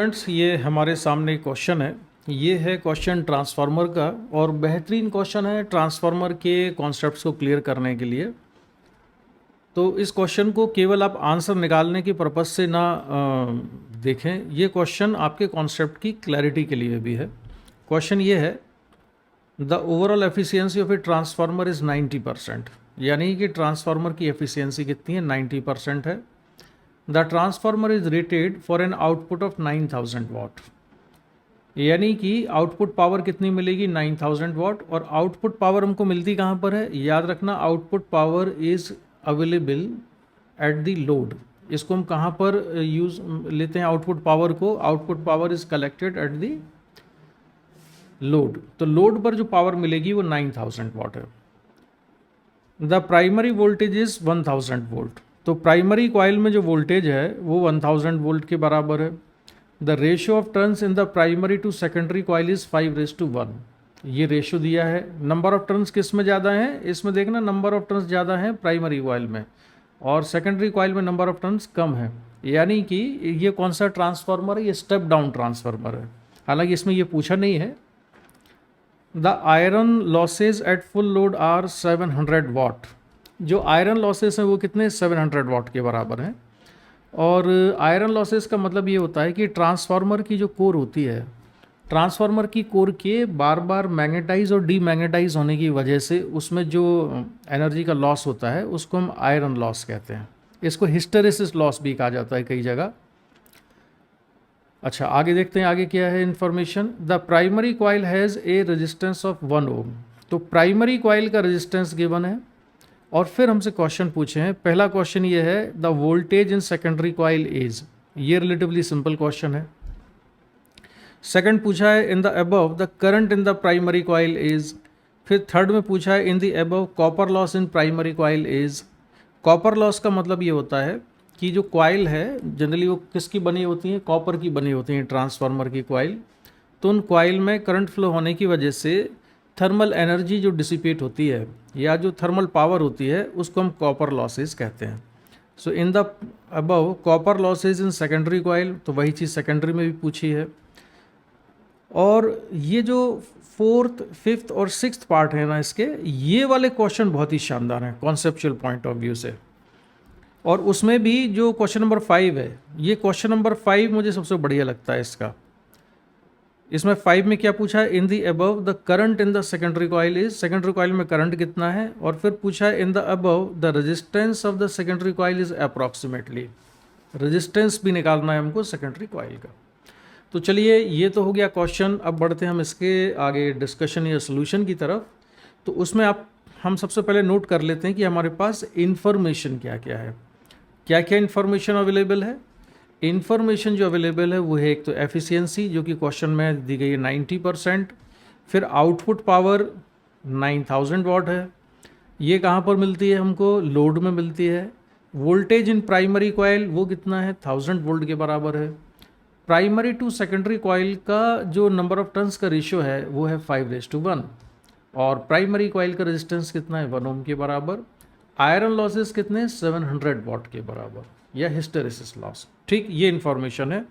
Friends, ये हमारे सामने क्वेश्चन है। ये है क्वेश्चन ट्रांसफार्मर का और बेहतरीन क्वेश्चन है ट्रांसफार्मर के कॉन्सेप्ट्स को क्लियर करने के लिए। तो इस क्वेश्चन को केवल आप आंसर निकालने की पर्पज़ से ना देखें। ये क्वेश्चन आपके कॉन्सेप्ट की क्लैरिटी के लिए भी है। क्वेश्चन ये है, the overall efficiency of a transformer is 90%, यानी कि ट्रांसफार्मर की एफिशिएंसी कितनी है? 90% है। The transformer is rated for an output of 9000 वाट, यानी कि आउटपुट पावर कितनी मिलेगी? 9000 वाट। और आउटपुट पावर हमको मिलती कहाँ पर है? याद रखना, output power is available at the load. इसको हम कहाँ पर यूज लेते हैं आउटपुट पावर को? Output power is collected at the load. तो लोड पर जो पावर मिलेगी वो 9000 वाट है। The primary voltage is 1000 volt. तो प्राइमरी कॉइल में जो वोल्टेज है वो 1000 वोल्ट के बराबर है। The ratio of turns in the primary to secondary coil is 5:1। ये रेशियो दिया है। नंबर ऑफ टर्न्स किस में ज़्यादा है? इसमें देखना, नंबर ऑफ टर्न्स ज़्यादा है प्राइमरी कॉइल में और सेकेंडरी कॉइल में नंबर ऑफ टर्न्स कम है। यानी कि ये कौन सा ट्रांसफार्मर है? ये स्टेप डाउन ट्रांसफार्मर है। हालांकि इसमें ये पूछा नहीं है। The iron losses at full load are 700 watt. जो आयरन लॉसेस हैं वो कितने? 700 वाट के बराबर हैं। और आयरन लॉसेस का मतलब ये होता है कि ट्रांसफार्मर की जो कोर होती है, ट्रांसफार्मर की कोर के बार बार मैग्नेटाइज और डीमैग्नेटाइज होने की वजह से उसमें जो एनर्जी का लॉस होता है उसको हम आयरन लॉस कहते हैं। इसको हिस्टेरेसिस लॉस भी कहा जाता है कई जगह। अच्छा, आगे देखते हैं आगे क्या है information. The primary coil has a resistance of 1 ओम। तो प्राइमरी कॉइल का रेजिस्टेंस गिवन है और फिर हमसे क्वेश्चन पूछे हैं। पहला क्वेश्चन ये है, the voltage in secondary coil is. ये रिलेटिवली सिंपल क्वेश्चन है। सेकंड पूछा है, इन the above the current in the primary coil is. फिर थर्ड में पूछा है, इन the above copper loss in primary coil is. Copper loss का मतलब ये होता है कि जो कॉइल है जनरली वो किसकी बनी होती हैं? कॉपर की बनी होती हैं, ट्रांसफार्मर की कॉइल। तो उन कॉइल में करंट फ्लो होने की वजह से थर्मल एनर्जी जो डिसिपेट होती है या जो थर्मल पावर होती है उसको हम कॉपर लॉसेज कहते हैं। So in the above copper losses in secondary coil, तो वही चीज़ सेकेंडरी में भी पूछी है। और ये जो फोर्थ, फिफ्थ और सिक्स्थ पार्ट है ना इसके, ये वाले क्वेश्चन बहुत ही शानदार हैं कॉन्सेप्चुअल पॉइंट ऑफ व्यू से। और उसमें भी जो क्वेश्चन नंबर 5 है, ये क्वेश्चन नंबर 5 मुझे सबसे बढ़िया लगता है इसका। इसमें 5 में क्या पूछा है? इन the above the current in the secondary coil is. Secondary coil में करंट कितना है? और फिर पूछा है इन the above the resistance of the secondary coil is approximately. Resistance भी निकालना है हमको सेकेंडरी कॉइल का। तो चलिए, ये तो हो गया क्वेश्चन। अब बढ़ते हैं हम इसके आगे डिस्कशन या सोल्यूशन की तरफ। तो उसमें हम सबसे पहले नोट कर लेते हैं कि हमारे पास इन्फॉर्मेशन क्या क्या है, क्या क्या इन्फॉर्मेशन अवेलेबल है। इन्फॉर्मेशन जो अवेलेबल है वो है, एक तो एफिशिएंसी जो कि क्वेश्चन में दी गई है 90%। फिर आउटपुट पावर 9000 वाट है। ये कहाँ पर मिलती है हमको? लोड में मिलती है। वोल्टेज इन प्राइमरी कॉइल वो कितना है? 1000 वोल्ट के बराबर है। प्राइमरी टू सेकेंडरी कॉइल का जो नंबर ऑफ टर्न्स का रेशियो है वो है 5:1। और प्राइमरी कॉइल का रेजिस्टेंस कितना है? 1 ओम के बराबर। आयरन लॉसेस कितने? 700 वाट के बराबर, या हिस्टेरेसिस लॉस। ठीक, ये इन्फॉर्मेशन है।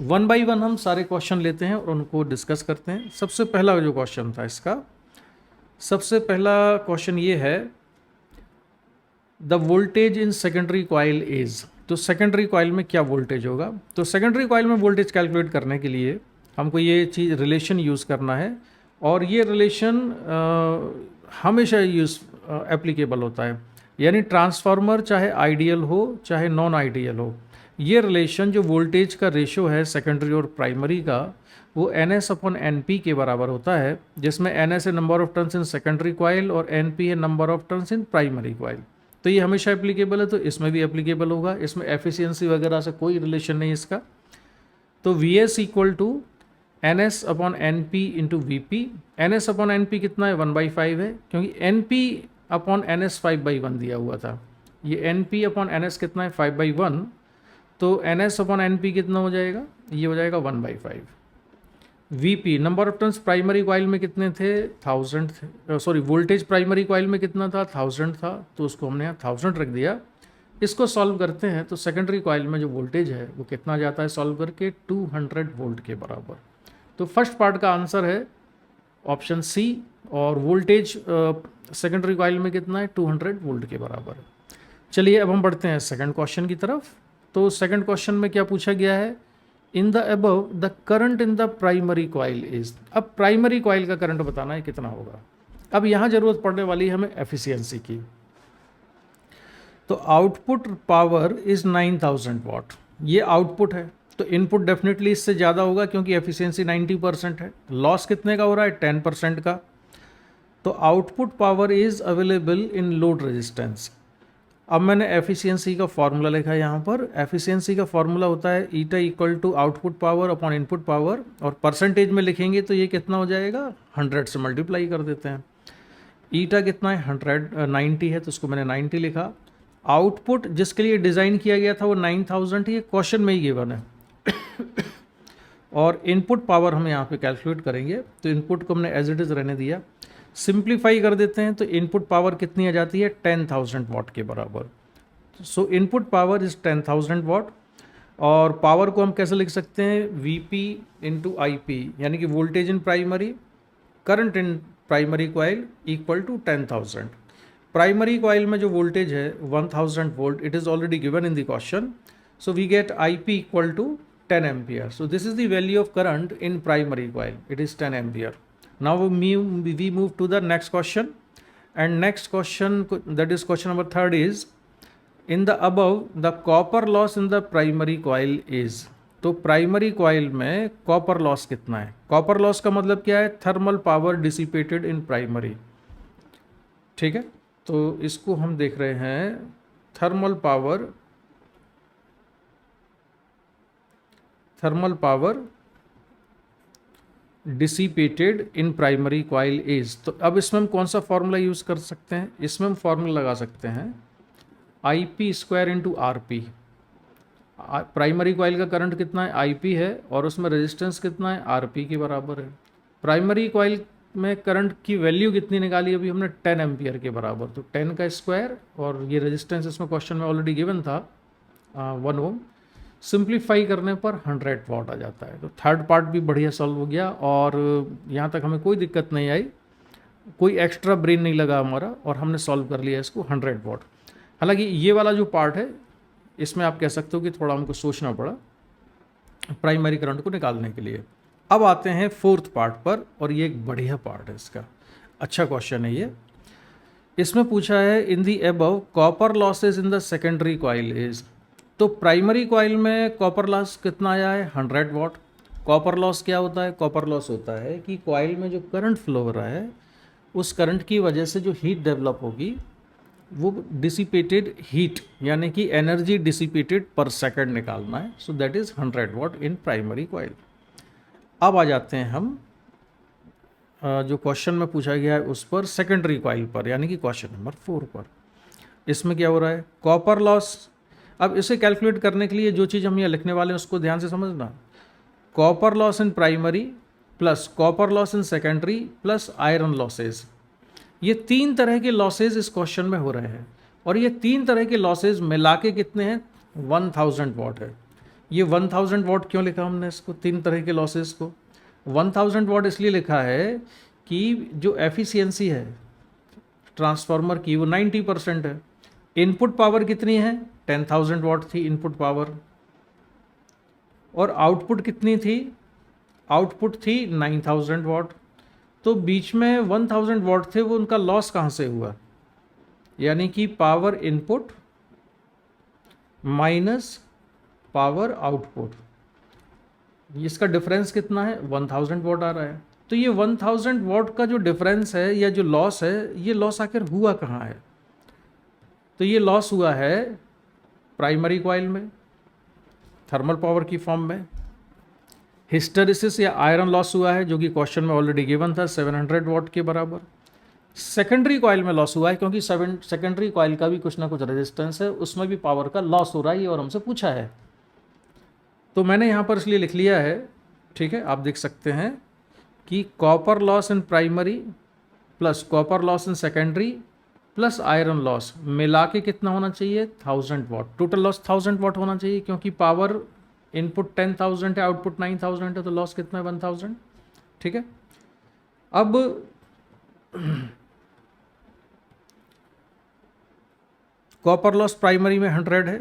1 बाई 1 हम सारे क्वेश्चन लेते हैं और उनको डिस्कस करते हैं। सबसे पहला जो क्वेश्चन था इसका, सबसे पहला क्वेश्चन ये है, the voltage in secondary coil is. तो सेकेंडरी कॉइल में क्या वोल्टेज होगा? तो सेकेंडरी कॉइल में वोल्टेज कैलकुलेट करने के लिए हमको ये चीज़ रिलेशन यूज़ करना है। और ये रिलेशन हमेशा यूज एप्लीकेबल होता है, यानी ट्रांसफार्मर चाहे आइडियल हो चाहे नॉन आइडियल हो, ये रिलेशन जो वोल्टेज का रेशियो है सेकेंडरी और प्राइमरी का, वो NS/NP के बराबर होता है, जिसमें NS है number of turns in secondary coil और NP है number of turns in primary coil. तो ये हमेशा एप्लीकेबल है, तो इसमें भी एप्लीकेबल होगा। इसमें एफिशिएंसी वगैरह से कोई रिलेशन नहीं इसका। तो VS equal to NS/NP into VP। NS/NP कितना है? 1/5 है, क्योंकि NP/NS 5/1 दिया हुआ था। ये NP/NS कितना है? 5/1। तो NS/NP कितना हो जाएगा? ये हो जाएगा 1/5। VP number of turns primary coil में कितने थे? 1000 थे। सॉरी, वोल्टेज प्राइमरी कॉइल में कितना था? 1000 था, तो उसको हमने यहाँ 1000 रख दिया। इसको सॉल्व करते हैं तो सेकेंडरी कॉइल में जो वोल्टेज है वो कितना जाता है सॉल्व करके 200 वोल्ट के बराबर। तो फर्स्ट पार्ट का आंसर है ऑप्शन सी, और वोल्टेज सेकेंडरी कॉइल में कितना है 200 वोल्ट के बराबर है। चलिए अब हम बढ़ते हैं सेकंड क्वेश्चन की तरफ। तो सेकंड क्वेश्चन में क्या पूछा गया है, इन the above the current in the primary coil is. अब प्राइमरी कॉइल का करंट बताना है कितना होगा। अब यहाँ जरूरत पड़ने वाली है हमें एफिशिएंसी की। तो आउटपुट पावर इज 9000 वाट, ये आउटपुट है, तो इनपुट डेफिनेटली इससे ज़्यादा होगा क्योंकि एफिशिएंसी 90% है। लॉस कितने का हो रहा है 10% का। तो output power is available in load resistance. अब मैंने एफिशिएंसी का फॉर्मूला लिखा है यहाँ पर। एफिशिएंसी का फॉर्मूला होता है eta equal to output power upon input power, और परसेंटेज में लिखेंगे तो ये कितना हो जाएगा 100 से मल्टीप्लाई कर देते हैं। ईटा कितना है 190 है, तो उसको मैंने 90 लिखा। आउटपुट जिसके लिए डिज़ाइन किया गया था वो 9000 ये क्वेश्चन में ही गिवन है। और इनपुट पावर हम यहाँ पे कैलकुलेट करेंगे, तो इनपुट को हमने एज इट इज़ रहने दिया। सिंप्लीफाई कर देते हैं तो इनपुट पावर कितनी आ जाती है 10,000 वाट के बराबर। सो इनपुट पावर इज 10,000 वाट, और पावर को हम कैसे लिख सकते हैं Vp इंटू IP, यानी कि voltage in primary current in primary coil equal to 10,000। Primary coil में जो वोल्टेज है 1000 volt, it is already given in the question. So we get IP equal to 10 ampere. So this is the value of current in primary coil, it is 10 ampere. Now we move to the next question, and next question, that is question number 3, is in the above the copper loss in the primary coil is। तो primary coil में copper loss कितना है। Copper loss का मतलब क्या है, thermal power dissipated in primary. ठीक है, तो इसको हम देख रहे हैं thermal power dissipated in primary coil is. तो अब इसमें हम कौन सा फॉर्मूला यूज़ कर सकते हैं, इसमें हम फॉर्मूला लगा सकते हैं IP square into RP। Primary coil का करंट कितना है IP है, और उसमें रेजिस्टेंस कितना है RP के बराबर है। प्राइमरी कॉइल में करंट की वैल्यू कितनी निकाली अभी हमने 10 एम्पियर के बराबर, तो 10 का स्क्वायर, और ये रेजिस्टेंस इसमें क्वेश्चन में ऑलरेडी गिवन था 1 ओम। सिंप्लीफाई करने पर 100 वाट आ जाता है। तो थर्ड पार्ट भी बढ़िया सॉल्व हो गया, और यहाँ तक हमें कोई दिक्कत नहीं आई, कोई एक्स्ट्रा ब्रेन नहीं लगा हमारा, और हमने सॉल्व कर लिया इसको 100 वाट। हालांकि ये वाला जो पार्ट है इसमें आप कह सकते हो कि थोड़ा हमको सोचना पड़ा प्राइमरी करंट को निकालने के लिए। अब आते हैं फोर्थ पार्ट पर, और ये एक बढ़िया पार्ट है इसका, अच्छा क्वेश्चन है ये। इसमें पूछा है in the above copper losses in the secondary coil is. तो प्राइमरी कॉइल में कॉपर लॉस कितना आया है 100 वाट। कॉपर लॉस क्या होता है, कॉपर लॉस होता है कि कॉइल में जो करंट फ्लो हो रहा है उस करंट की वजह से जो हीट डेवलप होगी वो डिसिपेटेड हीट, यानी कि एनर्जी डिसिपेटेड पर सेकंड निकालना है। So that is 100 watt in primary coil. अब आ जाते हैं हम जो क्वेश्चन में पूछा गया है उस पर, सेकेंडरी कॉइल पर, यानी कि क्वेश्चन नंबर 4 पर। इसमें क्या हो रहा है, कॉपर लॉस। अब इसे कैलकुलेट करने के लिए जो चीज़ हम यहाँ लिखने वाले हैं उसको ध्यान से समझना। Copper loss in primary plus copper loss in secondary plus iron losses, ये 3 तरह के लॉसेज इस क्वेश्चन में हो रहे हैं, और ये 3 तरह के लॉसेज मिला के कितने हैं 1000 वाट है। ये 1000 वाट क्यों लिखा हमने इसको, 3 तरह के लॉसेज को 1000 वाट इसलिए लिखा है कि जो एफिशिएंसी है ट्रांसफार्मर की वो 90% है। इनपुट पावर कितनी है 10,000 वाट थी इनपुट पावर, और आउटपुट कितनी थी, आउटपुट थी 9000 वाट। तो बीच में 1000 वाट थे, वो उनका लॉस कहाँ से हुआ, यानी कि power input minus power output, इसका डिफरेंस कितना है 1000 वाट आ रहा है। तो ये 1000 वाट का जो डिफरेंस है या जो लॉस है, ये लॉस आखिर हुआ कहाँ है, तो ये लॉस हुआ है प्राइमरी कॉइल में थर्मल पावर की फॉर्म में। हिस्टेरिसिस या आयरन लॉस हुआ है जो कि क्वेश्चन में ऑलरेडी गिवन था 700 वाट के बराबर। सेकेंडरी कॉइल में लॉस हुआ है क्योंकि सेकेंडरी कॉइल का भी कुछ ना कुछ रेजिस्टेंस है, उसमें भी पावर का लॉस हो रहा है, ये और हमसे पूछा है। तो मैंने यहाँ पर इसलिए लिख लिया है, ठीक है, आप देख सकते हैं कि copper loss in primary plus copper loss in secondary plus iron loss मिला के कितना होना चाहिए 1000 वाट। टोटल लॉस 1000 वाट होना चाहिए क्योंकि पावर इनपुट 10,000 है, आउटपुट 9,000 है, तो लॉस कितना है 1000। ठीक है, अब कॉपर लॉस प्राइमरी में 100 है,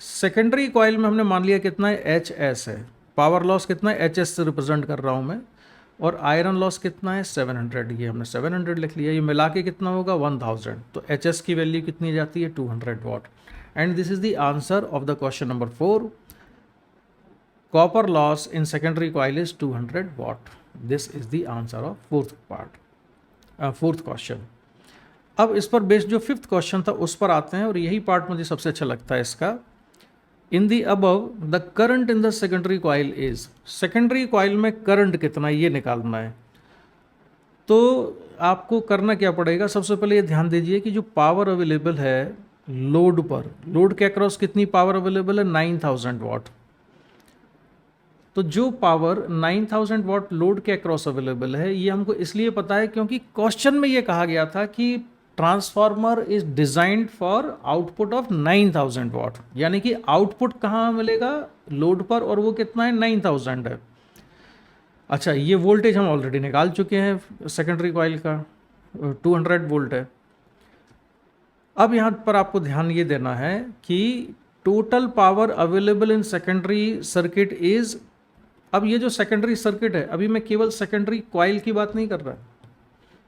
सेकेंडरी कॉइल में हमने मान लिया कितना है एच एस है। पावर लॉस कितना है एच एस से रिप्रेजेंट कर रहा हूँ मैं, और आयरन लॉस कितना है 700, ये हमने 700 लिख लिया। ये मिला के कितना होगा 1000, तो एच एस की वैल्यू कितनी जाती है 200 watt. And this is the answer of the question number 4। Copper loss in secondary coil is 200 watt. This is the answer of fourth question. अब इस पर बेस्ड जो फिफ्थ क्वेश्चन था उस पर आते हैं, और यही पार्ट मुझे सबसे अच्छा लगता है इसका। In the above the current in the secondary coil is, secondary coil में करंट कितना है ये निकालना है। तो आपको करना क्या पड़ेगा, सबसे पहले ये ध्यान दीजिए कि जो पावर अवेलेबल है लोड पर, लोड के अक्रॉस कितनी पावर अवेलेबल है 9000 वाट। तो जो पावर 9000 वाट लोड के अक्रॉस अवेलेबल है ये हमको इसलिए पता है क्योंकि क्वेश्चन में ये कहा गया था कि transformer is designed for output of 9000 वाट, यानी कि आउटपुट कहाँ मिलेगा लोड पर, और वो कितना है 9000 है। अच्छा, ये वोल्टेज हम ऑलरेडी निकाल चुके हैं सेकेंडरी कॉइल का 200 वोल्ट है। अब यहाँ पर आपको ध्यान ये देना है कि total power available in secondary circuit is, अब ये जो सेकेंडरी सर्किट है, अभी मैं केवल सेकेंडरी कॉइल की बात नहीं कर रहा,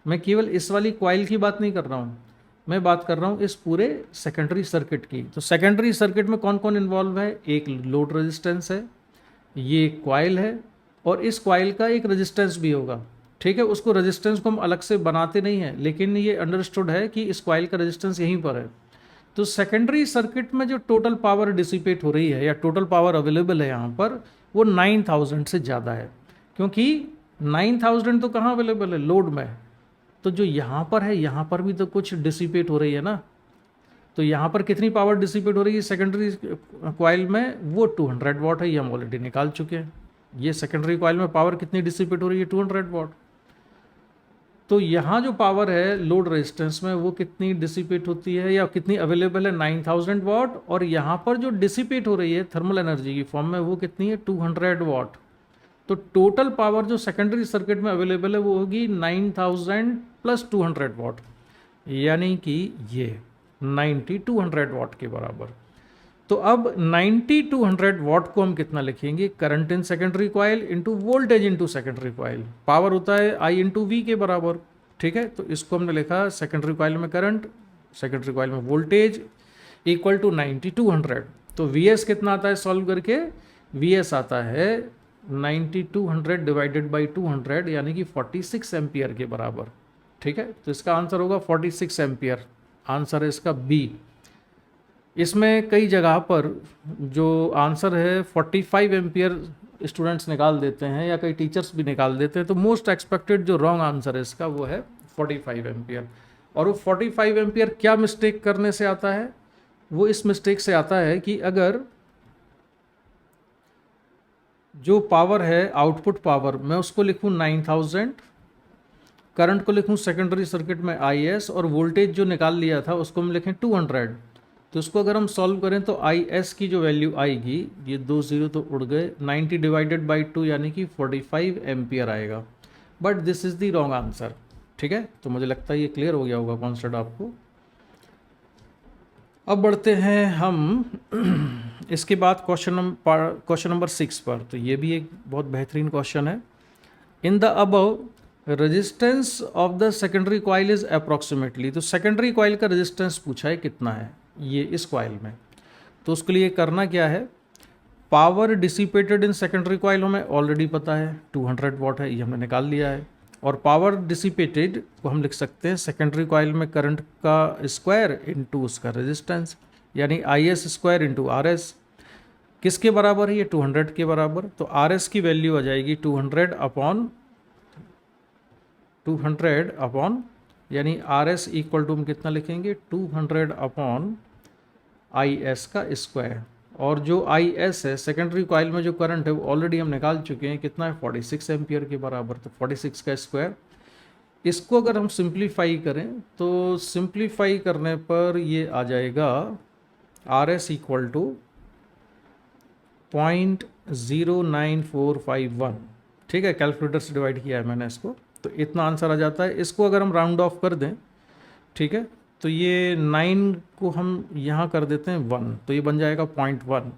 मैं केवल इस वाली कॉइल की बात नहीं कर रहा हूँ, मैं बात कर रहा हूँ इस पूरे सेकेंडरी सर्किट की। तो सेकेंडरी सर्किट में कौन कौन इन्वॉल्व है, एक लोड रेजिस्टेंस है, ये कॉइल है, और इस कॉइल का एक रेजिस्टेंस भी होगा। ठीक है, उसको रेजिस्टेंस को हम अलग से बनाते नहीं हैं, लेकिन ये अंडरस्टूड है कि इस कॉइल का रेजिस्टेंस यहीं पर है। तो सेकेंडरी सर्किट में जो टोटल पावर डिसिपेट हो रही है या टोटल पावर अवेलेबल है यहाँ पर, वो 9000 से ज़्यादा है, क्योंकि 9000 तो कहाँ अवेलेबल है लोड में, तो जो यहाँ पर है यहाँ पर भी तो कुछ डिसिपेट हो रही है ना। तो यहाँ पर कितनी पावर डिसिपेट हो रही है सेकेंडरी कॉइल में, वो 200 वाट है, ये हम ऑलरेडी निकाल चुके हैं। ये सेकेंडरी कॉइल में पावर कितनी डिसिपेट हो रही है 200 वाट। तो यहाँ जो पावर है लोड रेजिस्टेंस में वो कितनी डिसिपेट होती है या कितनी अवेलेबल है 9000 वाट, और यहाँ पर जो डिसिपेट हो रही है थर्मल एनर्जी की फॉर्म में वो कितनी है 200 वाट। तो टोटल पावर जो सेकेंडरी सर्किट में अवेलेबल है वो होगी 9000 प्लस 200 वाट, यानी कि ये 9200 वाट के बराबर। तो अब 9200 वाट को हम कितना लिखेंगे, current in secondary coil into voltage into secondary coil. Power होता है आई इंटू वी के बराबर। ठीक है, तो इसको हमने लिखा सेकेंडरी कॉइल में करंट, सेकेंडरी कॉइल में वोल्टेज इक्वल टू 9200। तो वी एस कितना आता है सॉल्व करके, वी एस आता है 9200 डिवाइडेड बाई 200, यानी कि 46 एम्पियर के बराबर। ठीक है, तो इसका आंसर होगा 46 एम्पियर, आंसर है इसका बी। इसमें कई जगह पर जो आंसर है 45 एम्पियर स्टूडेंट्स निकाल देते हैं या कई टीचर्स भी निकाल देते हैं, तो मोस्ट एक्सपेक्टेड जो रॉन्ग आंसर है इसका वो है 45 एम्पियर। और वो 45 एम्पियर क्या मिस्टेक करने से आता है, वो इस मिस्टेक से आता है कि अगर जो पावर है आउटपुट पावर मैं उसको लिखूँ 9000, करंट को लिखूँ सेकेंडरी सर्किट में IS, और वोल्टेज जो निकाल लिया था उसको हम लिखें 200, तो उसको अगर हम सॉल्व करें तो IS की जो वैल्यू आएगी, ये 2 0 तो उड़ गए, 90 डिवाइडेड बाई 2 यानी कि 45 एम्पियर आएगा। But this is the wrong answer. ठीक है, तो मुझे लगता है ये क्लियर हो गया होगा कॉन्सेप्ट आपको। अब बढ़ते हैं हम इसके बाद क्वेश्चन नंबर 6 पर। तो ये भी एक बहुत बेहतरीन क्वेश्चन है। इन the above resistance of the secondary coil is approximately, तो सेकेंडरी कॉइल का रेजिस्टेंस पूछा है कितना है ये इस कॉइल में। तो उसके लिए करना क्या है, पावर डिसिपेटेड इन सेकेंडरी कॉइल हमें ऑलरेडी पता है 200 वाट है, ये हमने निकाल लिया है। और पावर डिसिपेटेड को हम लिख सकते हैं सेकेंडरी कॉइल में करंट का स्क्वायर इंटू उसका रेजिस्टेंस, यानी IS स्क्वायर इंटू RS। किसके बराबर है ये 200 के बराबर। तो RS की वैल्यू आ जाएगी 200 अपॉन यानी RS इक्वल टू हम कितना लिखेंगे 200 अपॉन IS का स्क्वायर। और जो IS है सेकेंडरी कॉइल में जो करंट है वो ऑलरेडी हम निकाल चुके हैं, कितना है 46 एम्पियर के बराबर। तो 46 का स्क्वायर इसको अगर हम सिंप्लीफाई करें तो सिंप्लीफाई करने पर ये आ जाएगा आर एस इक्वल टू 0.09451। ठीक है, कैलकुलेटर से डिवाइड किया है मैंने इसको, तो इतना आंसर आ जाता है। इसको अगर हम राउंड ऑफ कर दें, ठीक है, तो ये 9 को हम यहाँ कर देते हैं 1, तो ये बन जाएगा 0.1।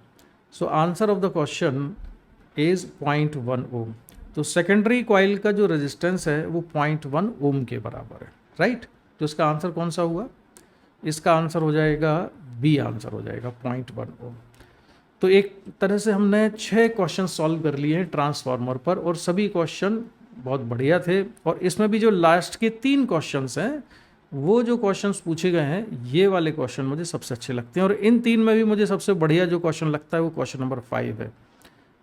So answer of the question is 0.1 ओम। तो सेकेंडरी कॉइल का जो रेजिस्टेंस है वो 0.1 ओम के बराबर है, राइट। तो इसका आंसर कौन सा हुआ? इसका आंसर हो जाएगा बी, आंसर हो जाएगा 0.1 ओम। तो एक तरह से हमने 6 क्वेश्चन सॉल्व कर लिए हैं ट्रांसफार्मर पर, और सभी क्वेश्चन बहुत बढ़िया थे। और इसमें भी जो लास्ट के 3 क्वेश्चंस हैं, वो जो क्वेश्चंस पूछे गए हैं, ये वाले क्वेश्चन मुझे सबसे अच्छे लगते हैं। और इन 3 में भी मुझे सबसे बढ़िया जो क्वेश्चन लगता है वो क्वेश्चन नंबर 5 है।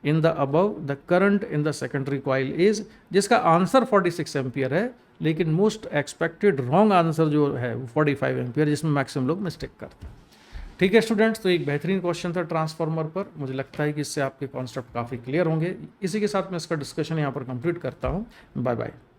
इन the above the current in the secondary coil is, जिसका आंसर 46 एम्पियर है, लेकिन मोस्ट एक्सपेक्टेड रॉन्ग आंसर जो है वो 45 एम्पियर, जिसमें मैक्सिमम लोग मिस्टेक करते हैं। ठीक है स्टूडेंट्स, तो एक बेहतरीन क्वेश्चन था ट्रांसफार्मर पर। मुझे लगता है कि इससे आपके कॉन्सेप्ट काफ़ी क्लियर होंगे। इसी के साथ मैं इसका डिस्कशन यहाँ पर कंप्लीट करता हूँ। Bye bye.